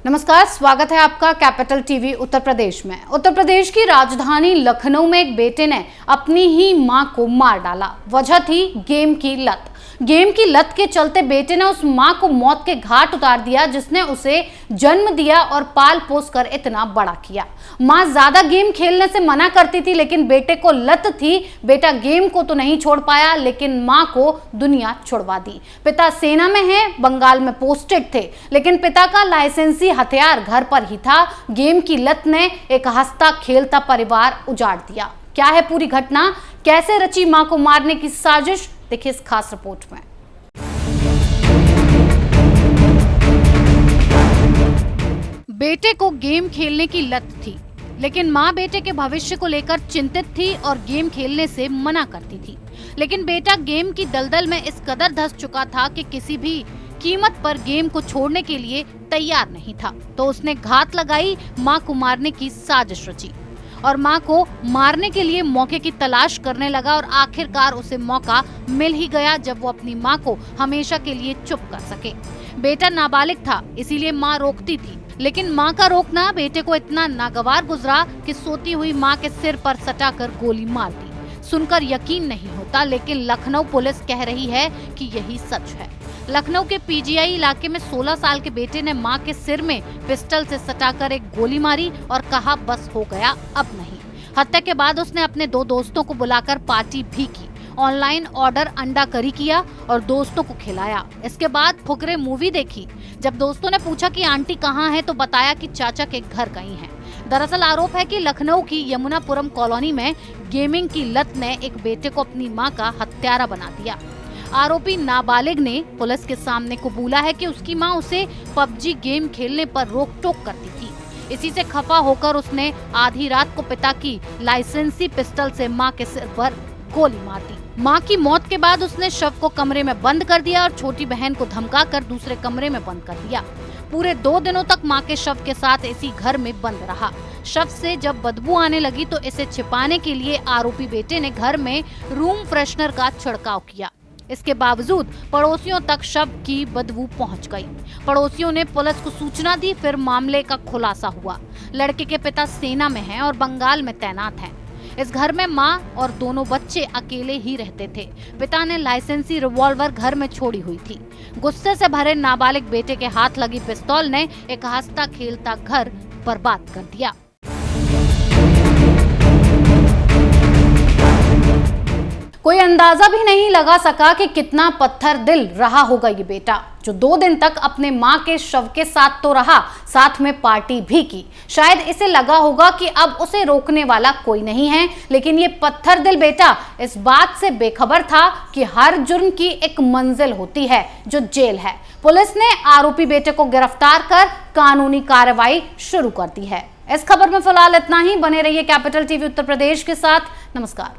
नमस्कार, स्वागत है आपका कैपिटल टीवी उत्तर प्रदेश में। उत्तर प्रदेश की राजधानी लखनऊ में एक बेटे ने अपनी ही मां को मार डाला। वजह थी गेम की लत। गेम की लत के चलते बेटे ने उस मां को मौत के घाट उतार दिया जिसने उसे जन्म दिया और पाल पोस कर इतना बड़ा किया। मां ज्यादा गेम खेलने से मना करती थी, लेकिन बेटे को लत थी। बेटा गेम को तो नहीं छोड़ पाया, लेकिन मां को दुनिया छुड़वा दी। पिता सेना में हैं, बंगाल में पोस्टेड थे, लेकिन पिता का लाइसेंसी हथियार घर पर ही था। गेम की लत ने एक हंसता खेलता परिवार उजाड़ दिया। क्या है पूरी घटना, कैसे रची मां को मारने की साजिश, देखिए इस खास रिपोर्ट में। बेटे को गेम खेलने की लत थी, लेकिन मां बेटे के भविष्य को लेकर चिंतित थी और गेम खेलने से मना करती थी। लेकिन बेटा गेम की दलदल में इस कदर धंस चुका था कि किसी भी कीमत पर गेम को छोड़ने के लिए तैयार नहीं था। तो उसने घात लगाई, मां को मारने की साजिश रची और मां को मारने के लिए मौके की तलाश करने लगा और आखिरकार उसे मौका मिल ही गया, जब वो अपनी मां को हमेशा के लिए चुप कर सके। बेटा नाबालिग था, इसीलिए मां रोकती थी, लेकिन मां का रोकना बेटे को इतना नागवार गुजरा कि सोती हुई मां के सिर पर सटाकर गोली मार दी। सुनकर यकीन नहीं होता, लेकिन लखनऊ पुलिस कह रही है कि यही सच है। लखनऊ के पीजीआई इलाके में 16 साल के बेटे ने मां के सिर में पिस्टल से सटाकर एक गोली मारी और कहा बस हो गया, अब नहीं। हत्या के बाद उसने अपने 2 दोस्तों को बुलाकर पार्टी भी की, ऑनलाइन ऑर्डर अंडा करी किया और दोस्तों को खिलाया। इसके बाद फुकरे मूवी देखी। जब दोस्तों ने पूछा कि आंटी कहाँ है, तो बताया कि चाचा के घर गई हैं। दरअसल आरोप है कि लखनऊ की यमुनापुरम कॉलोनी में गेमिंग की लत ने एक बेटे को अपनी मां का हत्यारा बना दिया। आरोपी नाबालिग ने पुलिस के सामने कबूला है कि उसकी मां उसे पबजी गेम खेलने पर रोक टोक करती थी। इसी से खफा होकर उसने आधी रात को पिता की लाइसेंसी पिस्टल से मां के सिर पर गोली मार दी। मां की मौत के बाद उसने शव को कमरे में बंद कर दिया और छोटी बहन को धमकाकर दूसरे कमरे में बंद कर दिया। पूरे 2 दिनों तक मां के शव के साथ इसी घर में बंद रहा। शव से जब बदबू आने लगी तो इसे छिपाने के लिए आरोपी बेटे ने घर में रूम फ्रेशनर का छिड़काव किया। इसके बावजूद पड़ोसियों तक शव की बदबू पहुंच गई। पड़ोसियों ने पुलिस को सूचना दी, फिर मामले का खुलासा हुआ। लड़के के पिता सेना में हैं और बंगाल में तैनात हैं। इस घर में मां और दोनों बच्चे अकेले ही रहते थे। पिता ने लाइसेंसी रिवॉल्वर घर में छोड़ी हुई थी। गुस्से से भरे नाबालिग बेटे के हाथ लगी पिस्तौल ने एक हंसता खेलता घर बर्बाद कर दिया। कोई अंदाजा भी नहीं लगा सका कि कितना पत्थर दिल रहा होगा ये बेटा, जो 2 दिन तक अपने मां के शव के साथ तो रहा, साथ में पार्टी भी की। शायद इसे लगा होगा कि अब उसे रोकने वाला कोई नहीं है, लेकिन ये पत्थर दिल बेटा इस बात से बेखबर था कि हर जुर्म की एक मंजिल होती है जो जेल है। पुलिस ने आरोपी बेटे को गिरफ्तार कर कानूनी कार्रवाई शुरू कर दी है। इस खबर में फिलहाल इतना ही। बने रहिए कैपिटल टीवी उत्तर प्रदेश के साथ। नमस्कार।